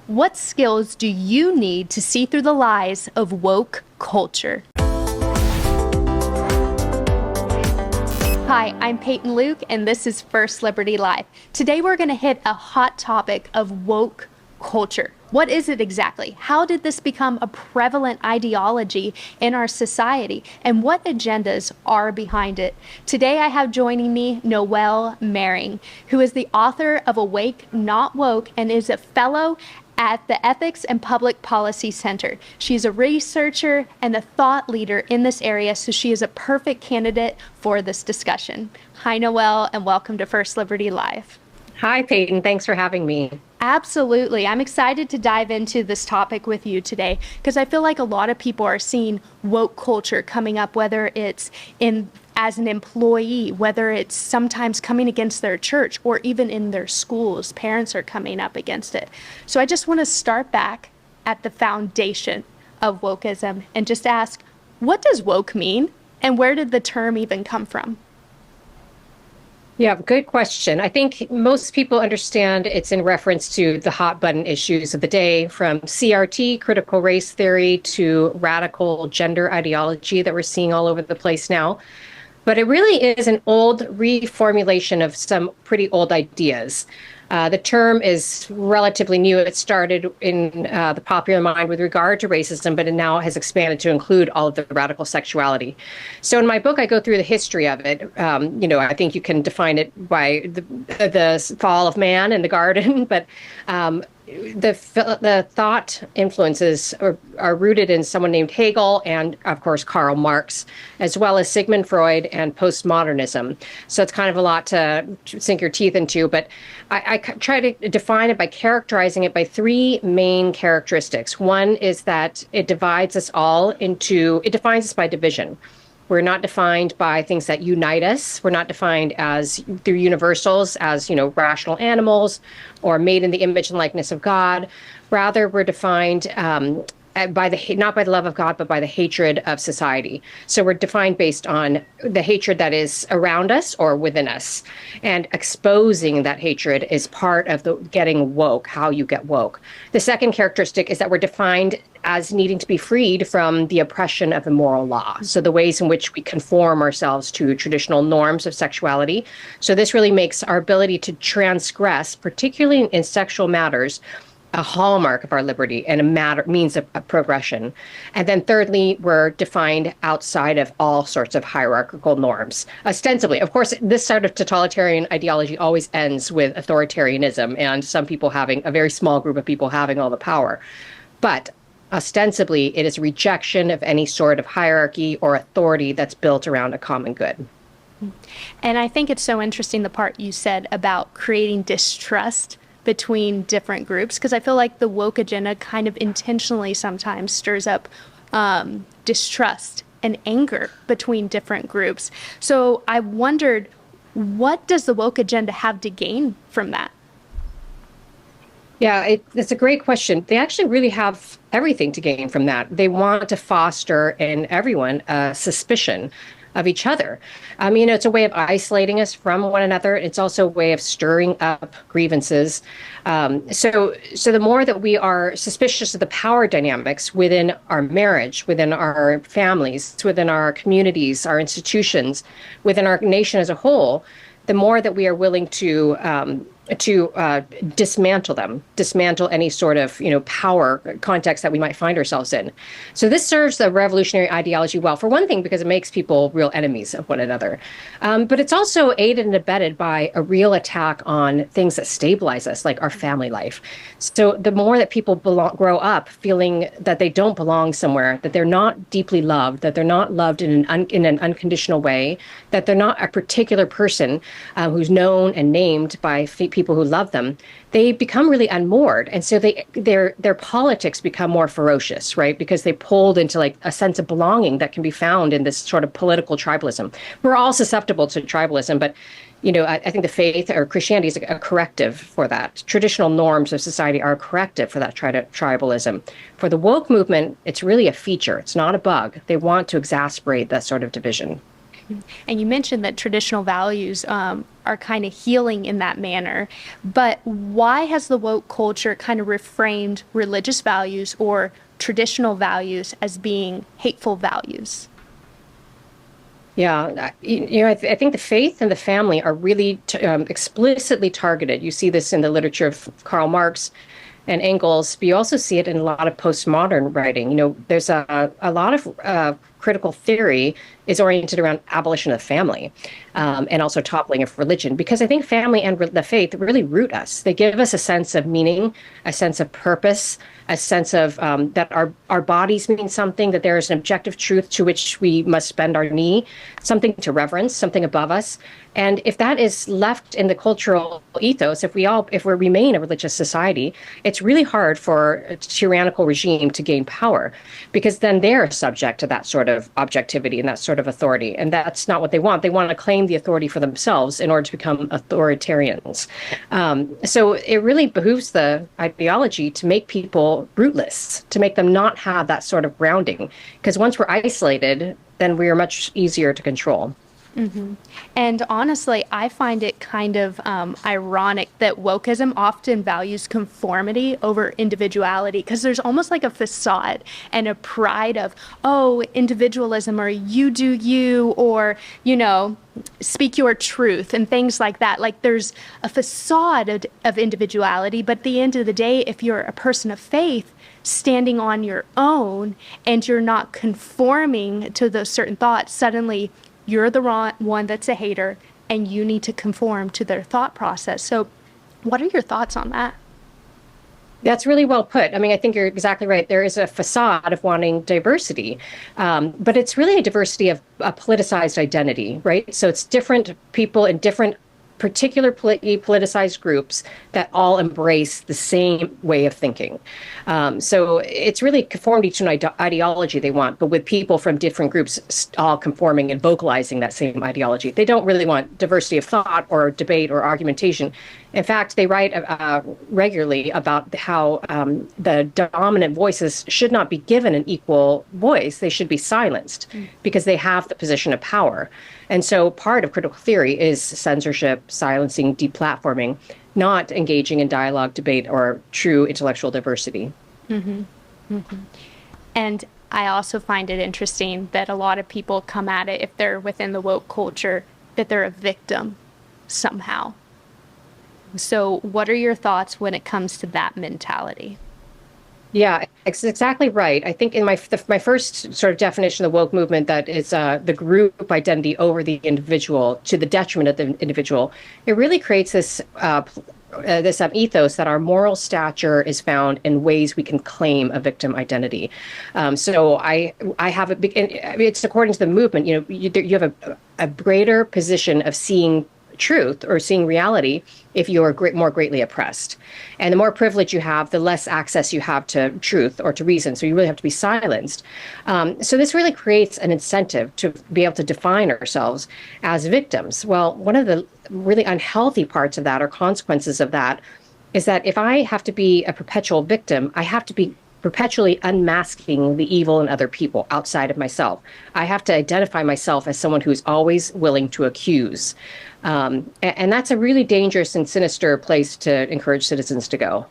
What skills do you need to see through the lies of woke culture? Hi, I'm Peyton Luke, and this is First Liberty Live. Today we're going to hit a hot topic of woke culture. What is it exactly? How did this become a prevalent ideology in our society? And what agendas are behind it? Today I have joining me Noelle Mering, who is the author of Awake Not Woke and is a fellow at the Ethics and Public Policy Center. She's a researcher and a thought leader in this area, so she is a perfect candidate for this discussion. Hi, Noelle, and welcome to First Liberty Live. Hi, Peyton. Thanks for having me. Absolutely. I'm excited to dive into this topic with you today because I feel like a lot of people are seeing woke culture coming up, whether it's in as an employee, whether it's sometimes coming against their church or even in their schools. Parents are coming up against it. So I just want to start back at the foundation of wokeism and just ask, what does woke mean and where did the term even come from? Yeah, good question. I think most people understand it's in reference to the hot button issues of the day, from CRT, critical race theory, to radical gender ideology that we're seeing all over the place now. But it really is an old reformulation of some pretty old ideas. The term is relatively new. It started in the popular mind with regard to racism, but it now has expanded to include all of the radical sexuality. So in my book, I go through the history of it. I think you can define it by the fall of man in the garden, but the thought influences are rooted in someone named Hegel and, of course, Karl Marx, as well as Sigmund Freud and postmodernism. So it's kind of a lot to sink your teeth into, but I try to define it by characterizing it by three main characteristics. One is that it defines us by division. We're not defined by things that unite us. We're not defined as through universals, as, rational animals or made in the image and likeness of God. Rather, we're defined not by the love of God, but by the hatred of society. So we're defined based on the hatred that is around us or within us. And exposing that hatred is part of the getting woke, how you get woke. The second characteristic is that we're defined as needing to be freed from the oppression of the moral law. So the ways in which we conform ourselves to traditional norms of sexuality. So this really makes our ability to transgress, particularly in sexual matters, a hallmark of our liberty and means of progression. And then thirdly, we're defined outside of all sorts of hierarchical norms. Ostensibly, of course, this sort of totalitarian ideology always ends with authoritarianism and some people a very small group of people having all the power. But ostensibly, it is rejection of any sort of hierarchy or authority that's built around a common good. And I think it's so interesting the part you said about creating distrust between different groups, because I feel like the woke agenda kind of intentionally sometimes stirs up distrust and anger between different groups. So I wondered, what does the woke agenda have to gain from that? Yeah, it's a great question. They actually really have everything to gain from that. They want to foster in everyone a suspicion of each other. It's a way of isolating us from one another. It's also a way of stirring up grievances. So the more that we are suspicious of the power dynamics within our marriage, within our families, within our communities, our institutions, within our nation as a whole, the more that we are willing to dismantle any sort of power context that we might find ourselves in. So this serves the revolutionary ideology well, for one thing, because it makes people real enemies of one another. But it's also aided and abetted by a real attack on things that stabilize us, like our family life. So the more that people grow up feeling that they don't belong somewhere, that they're not deeply loved, that they're not loved in an unconditional way, that they're not a particular person who's known and named by people who love them, they become really unmoored. And so their politics become more ferocious, right? Because they pulled into like a sense of belonging that can be found in this sort of political tribalism. We're all susceptible to tribalism, but I think the faith or Christianity is a corrective for that. Traditional norms of society are a corrective for that tribalism. For the woke movement, it's really a feature. It's not a bug. They want to exacerbate that sort of division. And you mentioned that traditional values are kind of healing in that manner. But why has the woke culture kind of reframed religious values or traditional values as being hateful values? Yeah, I think the faith and the family are really explicitly targeted. You see this in the literature of Karl Marx and Engels, but you also see it in a lot of postmodern writing. There's a lot of critical theory is oriented around abolition of the family, and also toppling of religion, because I think family and the faith really root us. They give us a sense of meaning, a sense of purpose, a sense of that our bodies mean something, that there is an objective truth to which we must bend our knee, something to reverence, something above us. And if that is left in the cultural ethos, if we remain a religious society, it's really hard for a tyrannical regime to gain power, because then they're subject to that sort of objectivity and that sort of authority. And that's not what they want. They want to claim the authority for themselves in order to become authoritarians. So it really behooves the ideology to make people rootless, to make them not have that sort of grounding. Because once we're isolated, then we are much easier to control. And honestly, I find it kind of ironic that wokeism often values conformity over individuality, because there's almost like a facade and a pride of, oh, individualism, or you do you, or, speak your truth and things like that. Like there's a facade of individuality, but at the end of the day, if you're a person of faith, standing on your own and you're not conforming to those certain thoughts, suddenly you're the wrong one that's a hater and you need to conform to their thought process. So what are your thoughts on that? That's really well put. I mean, I think you're exactly right. There is a facade of wanting diversity, but it's really a diversity of a politicized identity, right? So it's different people in different particular politicized groups that all embrace the same way of thinking. So it's really conformity to an ideology they want, but with people from different groups all conforming and vocalizing that same ideology. They don't really want diversity of thought or debate or argumentation. In fact, they write regularly about how the dominant voices should not be given an equal voice. They should be silenced because they have the position of power. And so part of critical theory is censorship, silencing, deplatforming, not engaging in dialogue, debate, or true intellectual diversity. And I also find it interesting that a lot of people come at it, if they're within the woke culture, that they're a victim somehow. So what are your thoughts when it comes to that mentality? Yeah, exactly right. I think in my first sort of definition of the woke movement, that is the group identity over the individual to the detriment of the individual. It really creates this ethos that our moral stature is found in ways we can claim a victim identity. So I have a big. It's according to the movement. You have a greater position of seeing truth or seeing reality if you are more greatly oppressed. And the more privilege you have, the less access you have to truth or to reason. So you really have to be silenced. So this really creates an incentive to be able to define ourselves as victims. Well, one of the really unhealthy parts of that, or consequences of that, is that if I have to be a perpetual victim, I have to be perpetually unmasking the evil in other people outside of myself. I have to identify myself as someone who's always willing to accuse. And that's a really dangerous and sinister place to encourage citizens to go.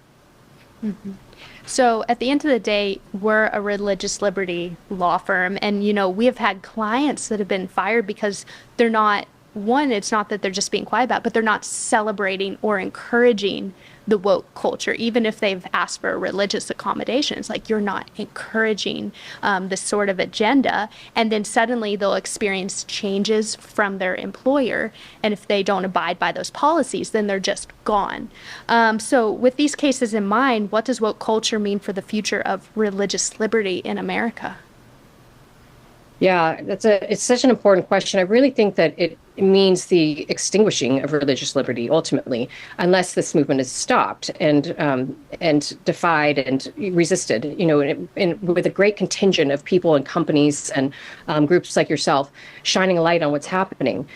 So at the end of the day, we're a religious liberty law firm. And, we have had clients that have been fired because they're not, one, it's not that they're just being quiet about it, but they're not celebrating or encouraging the woke culture, even if they've asked for religious accommodations. Like, you're not encouraging this sort of agenda, and then suddenly they'll experience changes from their employer, and if they don't abide by those policies, then they're just gone. So with these cases in mind, what does woke culture mean for the future of religious liberty in America? Yeah, it's such an important question. I really think that it means the extinguishing of religious liberty ultimately, unless this movement is stopped and defied and resisted. With a great contingent of people and companies and groups like yourself shining a light on what's happening,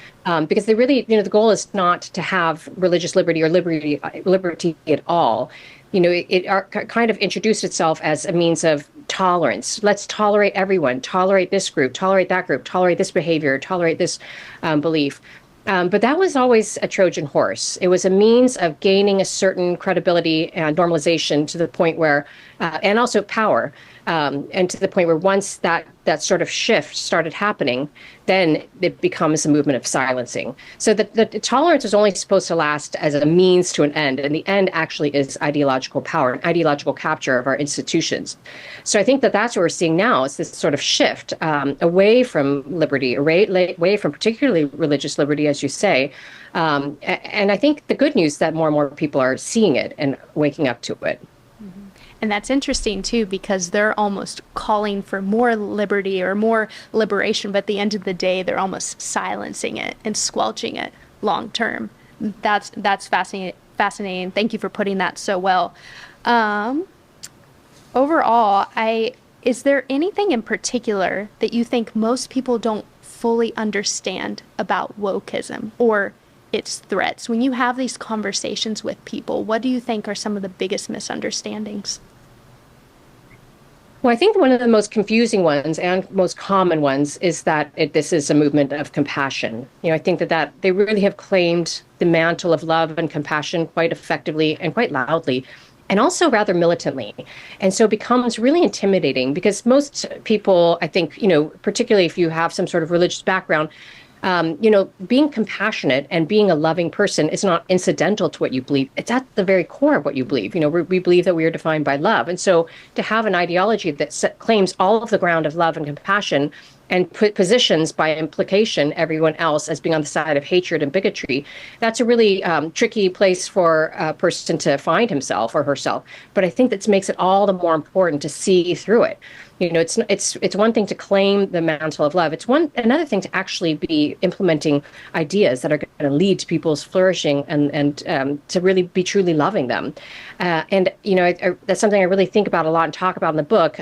because they really, the goal is not to have religious liberty or liberty at all. It kind of introduced itself as a means of tolerance. Let's tolerate everyone, tolerate this group, tolerate that group, tolerate this behavior, tolerate this belief. But that was always a Trojan horse. It was a means of gaining a certain credibility and normalization to the point where, and also power, and to the point where once that sort of shift started happening, then it becomes a movement of silencing. So the tolerance is only supposed to last as a means to an end, and the end actually is ideological power and ideological capture of our institutions. So I think that that's what we're seeing now is this sort of shift away from liberty, away from particularly religious liberty, as you say. And I think the good news is that more and more people are seeing it and waking up to it. And that's interesting too, because they're almost calling for more liberty or more liberation, but at the end of the day, they're almost silencing it and squelching it long term. That's fascinating. Thank you for putting that so well. Overall, is there anything in particular that you think most people don't fully understand about wokeism or its threats? When you have these conversations with people, what do you think are some of the biggest misunderstandings? Well, I think one of the most confusing ones and most common ones is that this is a movement of compassion. I think that they really have claimed the mantle of love and compassion quite effectively and quite loudly, and also rather militantly. And so it becomes really intimidating because most people, I think, particularly if you have some sort of religious background, being compassionate and being a loving person is not incidental to what you believe. It's at the very core of what you believe. We believe that we are defined by love. And so to have an ideology that claims all of the ground of love and compassion and positions by implication everyone else as being on the side of hatred and bigotry, that's a really tricky place for a person to find himself or herself. But I think that makes it all the more important to see through it. It's one thing to claim the mantle of love. It's another thing to actually be implementing ideas that are going to lead to people's flourishing and to really be truly loving them. That's something I really think about a lot and talk about in the book,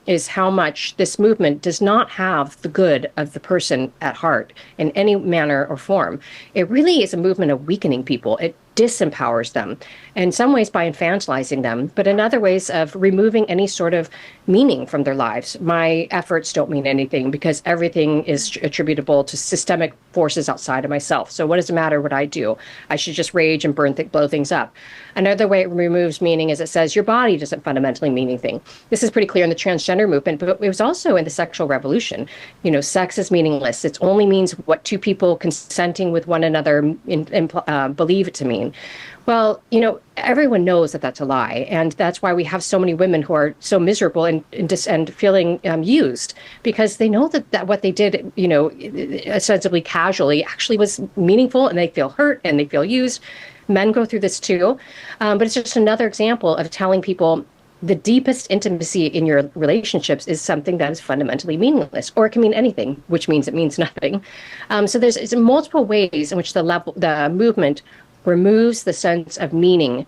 is how much this movement does not have the good of the person at heart in any manner or form. It really is a movement of weakening people. It disempowers them, in some ways by infantilizing them, but in other ways of removing any sort of meaning from their lives. My efforts don't mean anything because everything is attributable to systemic forces outside of myself. So what does it matter what I do? I should just rage and blow things up. Another way it removes meaning is it says your body doesn't fundamentally mean anything. This is pretty clear in the transgender movement, but it was also in the sexual revolution. Sex is meaningless. It only means what two people consenting with one another believe it to mean. Well, everyone knows that that's a lie. And that's why we have so many women who are so miserable and feeling used, because they know that what they did, ostensibly casually actually was meaningful, and they feel hurt and they feel used. Men go through this too. But it's just another example of telling people the deepest intimacy in your relationships is something that is fundamentally meaningless, or it can mean anything, which means it means nothing. So there's multiple ways in which the movement removes the sense of meaning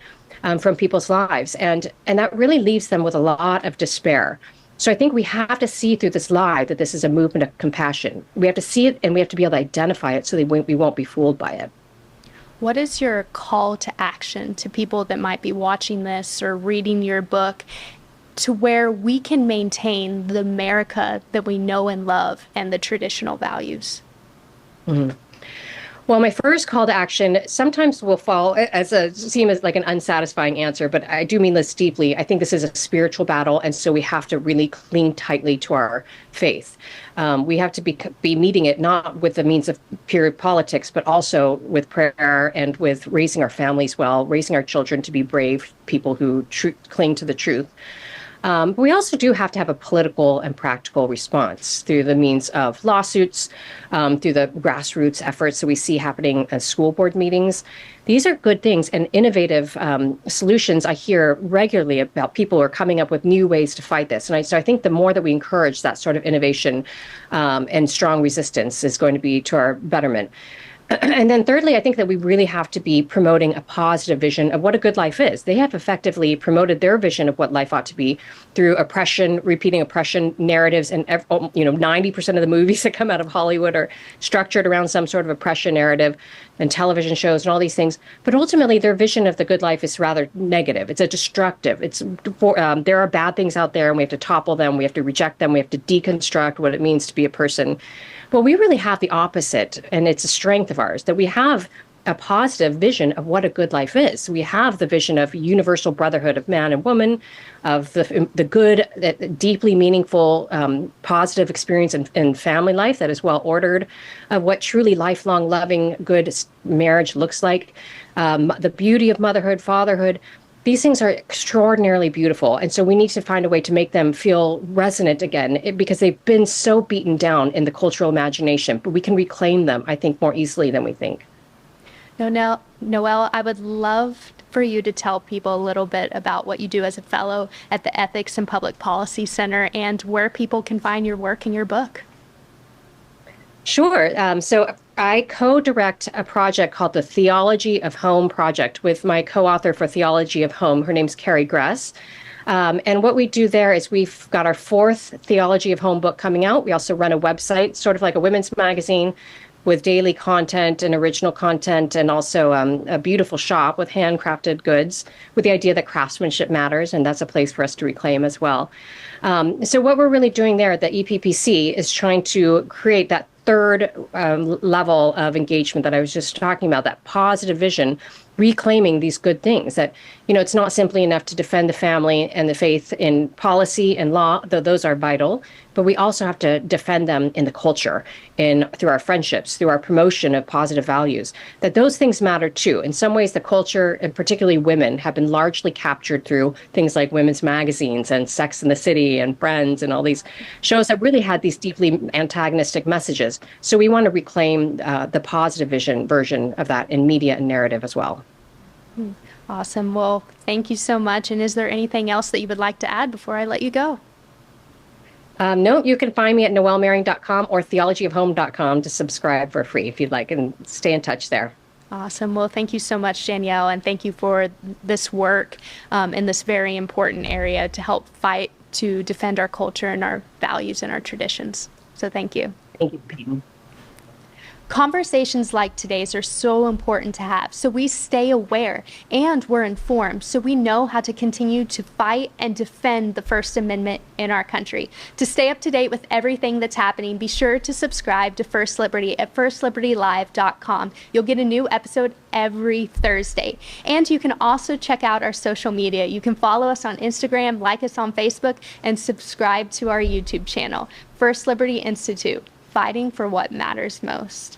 from people's lives. And that really leaves them with a lot of despair. So I think we have to see through this lie that this is a movement of compassion. We have to see it, and we have to be able to identify it so that we won't be fooled by it. What is your call to action to people that might be watching this or reading your book, to where we can maintain the America that we know and love and the traditional values? Mm-hmm. Well, my first call to action sometimes will seem as like an unsatisfying answer, but I do mean this deeply. I think this is a spiritual battle, and so we have to really cling tightly to our faith. We have to be meeting it not with the means of pure politics, but also with prayer and with raising our families well, raising our children to be brave people who cling to the truth. But we also do have to have a political and practical response through the means of lawsuits, through the grassroots efforts that we see happening at school board meetings. These are good things and innovative solutions. I hear regularly about people who are coming up with new ways to fight this. And so I think the more that we encourage that sort of innovation and strong resistance is going to be to our betterment. And then thirdly, I think that we really have to be promoting a positive vision of what a good life is. They have effectively promoted their vision of what life ought to be through repeating oppression narratives. And 90% of the movies that come out of Hollywood are structured around some sort of oppression narrative. and television shows and all these things. But ultimately, their vision of the good life is rather negative. It's a destructive. There are bad things out there, and we have to topple them. We have to reject them. We have to deconstruct what it means to be a person. Well, we really have the opposite, and it's a strength of ours that we have a positive vision of what a good life is. We have the vision of universal brotherhood of man and woman, of the good, deeply meaningful, positive experience in family life that is well ordered, of what truly lifelong, loving, good marriage looks like, the beauty of motherhood, fatherhood. These things are extraordinarily beautiful. And so we need to find a way to make them feel resonant again because they've been so beaten down in the cultural imagination. But we can reclaim them, I think, more easily than we think. Noelle, I would love for you to tell people a little bit about what you do as a fellow at the Ethics and Public Policy Center and where people can find your work and your book. Sure. So I co-direct a project called the Theology of Home Project with my co-author for Theology of Home. Her name's Carrie Gress. And what we do there is we've got our 4th Theology of Home book coming out. We also run a website, sort of like a women's magazine, with daily content and original content, and also a beautiful shop with handcrafted goods, with the idea that craftsmanship matters, and that's a place for us to reclaim as well. So what we're really doing there at the EPPC is trying to create that third level of engagement that I was just talking about, that positive vision, reclaiming these good things. That, it's not simply enough to defend the family and the faith in policy and law, though those are vital, but we also have to defend them in the culture, through our friendships, through our promotion of positive values, that those things matter too. In some ways, the culture, and particularly women, have been largely captured through things like women's magazines and Sex and the City and Friends and all these shows that really had these deeply antagonistic messages. So we want to reclaim the positive version of that in media and narrative as well. Awesome. Well, thank you so much. And is there anything else that you would like to add before I let you go? No, you can find me at noellemehring.com or theologyofhome.com to subscribe for free if you'd like, and stay in touch there. Awesome. Well, thank you so much, Danielle, and thank you for this work in this very important area to help fight to defend our culture and our values and our traditions. So thank you. Thank you, Peyton. Conversations like today's are so important to have, so we stay aware and we're informed, so we know how to continue to fight and defend the First Amendment in our country. To stay up to date with everything that's happening, be sure to subscribe to First Liberty at firstlibertylive.com. You'll get a new episode every Thursday. And you can also check out our social media. You can follow us on Instagram, like us on Facebook, and subscribe to our YouTube channel, First Liberty Institute, fighting for what matters most.